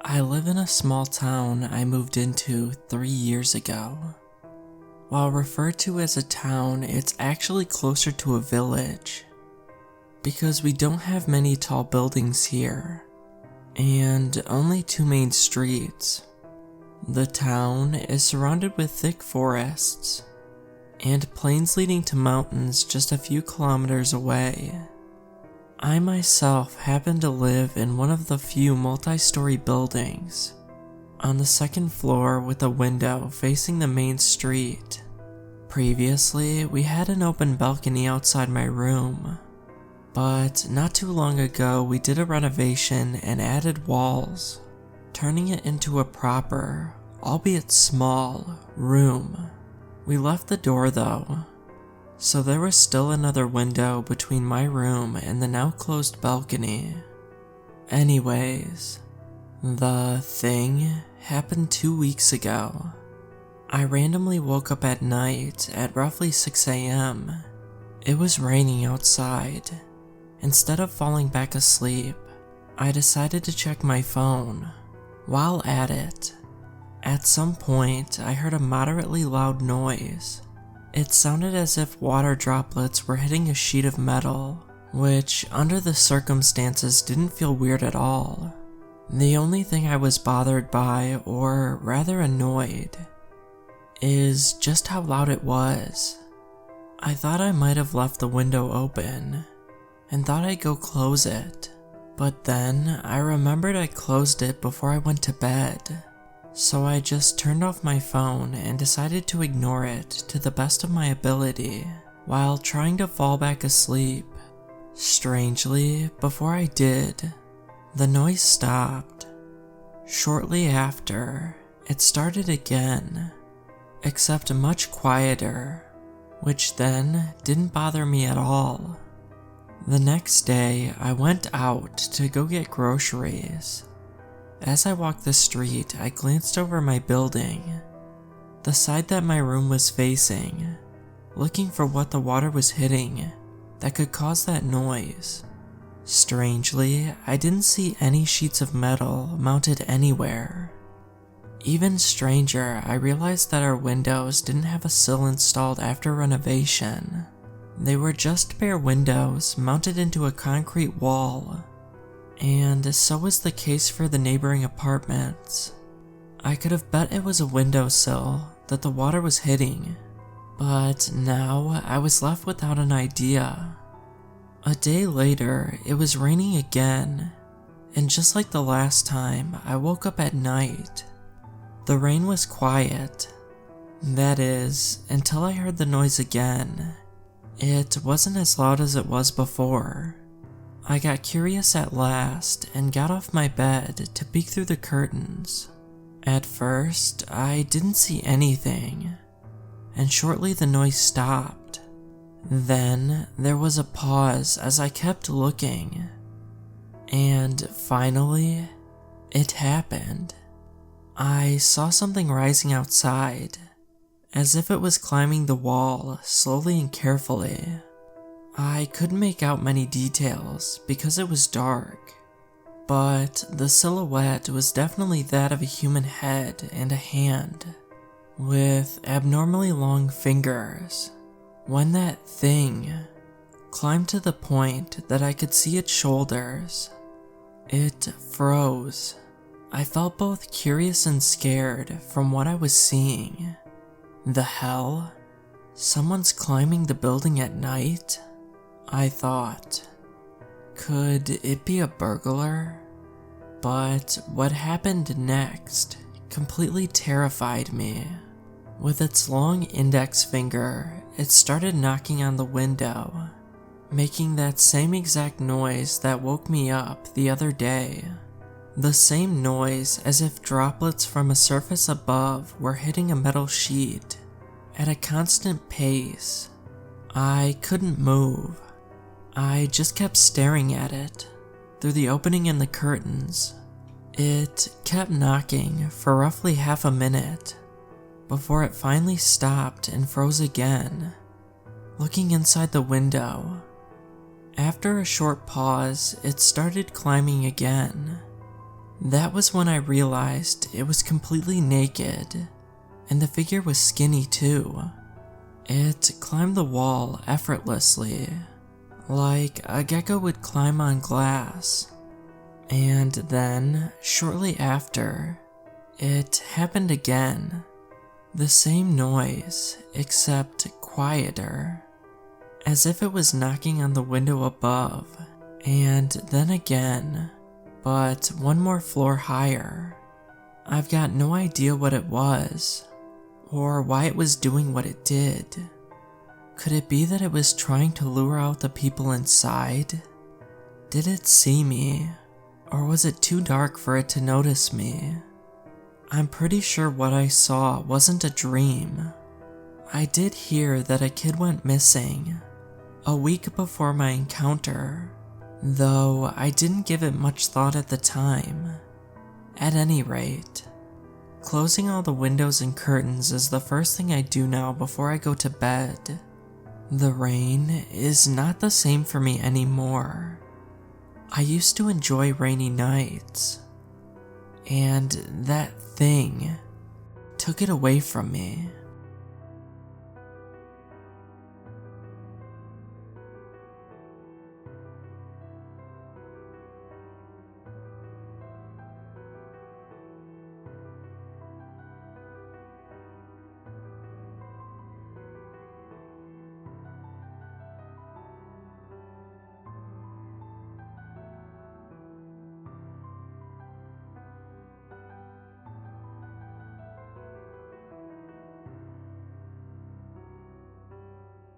I live in a small town I moved into 3 years ago. While referred to as a town, it's actually closer to a village, because we don't have many tall buildings here, and only 2 main streets. The town is surrounded with thick forests, and plains leading to mountains just a few kilometers away. I myself happen to live in one of the few multi-story buildings, on the second floor with a window facing the main street. Previously, we had an open balcony outside my room, but not too long ago we did a renovation and added walls, turning it into a proper, albeit small, room. We left the door though, so there was still another window between my room and the now closed balcony. Anyways, the thing happened 2 weeks ago. I randomly woke up at night at roughly 6 a.m. It was raining outside. Instead of falling back asleep, I decided to check my phone. While at it, at some point I heard a moderately loud noise. It sounded as if water droplets were hitting a sheet of metal, which under the circumstances didn't feel weird at all. The only thing I was bothered by, or rather annoyed, is just how loud it was. I thought I might have left the window open, and thought I'd go close it, but then I remembered I closed it before I went to bed. So I just turned off my phone and decided to ignore it to the best of my ability while trying to fall back asleep. Strangely, before I did, the noise stopped. Shortly after, it started again, except much quieter, which then didn't bother me at all. The next day, I went out to go get groceries. As I walked the street, I glanced over my building, the side that my room was facing, looking for what the water was hitting that could cause that noise. Strangely, I didn't see any sheets of metal mounted anywhere. Even stranger, I realized that our windows didn't have a sill installed after renovation. They were just bare windows mounted into a concrete wall. And so was the case for the neighboring apartments. I could have bet it was a windowsill that the water was hitting, but now I was left without an idea. A day later, it was raining again, and just like the last time, I woke up at night. The rain was quiet. That is, until I heard the noise again. It wasn't as loud as it was before. I got curious at last and got off my bed to peek through the curtains. At first, I didn't see anything, and shortly the noise stopped. Then there was a pause as I kept looking, and finally, it happened. I saw something rising outside, as if it was climbing the wall slowly and carefully. I couldn't make out many details because it was dark, but the silhouette was definitely that of a human head and a hand, with abnormally long fingers. When that thing climbed to the point that I could see its shoulders, it froze. I felt both curious and scared from what I was seeing. The hell? Someone's climbing the building at night? I thought. Could it be a burglar? But what happened next completely terrified me. With its long index finger, it started knocking on the window, making that same exact noise that woke me up the other day. The same noise as if droplets from a surface above were hitting a metal sheet at a constant pace. I couldn't move. I just kept staring at it through the opening in the curtains. It kept knocking for roughly half a minute before it finally stopped and froze again, looking inside the window. After a short pause, it started climbing again. That was when I realized it was completely naked, and the figure was skinny too. It climbed the wall effortlessly, like a gecko would climb on glass. And then, shortly after, it happened again. The same noise, except quieter, as if it was knocking on the window above, and then again, but one more floor higher. I've got no idea what it was, or why it was doing what it did. Could it be that it was trying to lure out the people inside? Did it see me, or was it too dark for it to notice me? I'm pretty sure what I saw wasn't a dream. I did hear that a kid went missing a week before my encounter, though I didn't give it much thought at the time. At any rate, closing all the windows and curtains is the first thing I do now before I go to bed. The rain is not the same for me anymore. I used to enjoy rainy nights, and that thing took it away from me.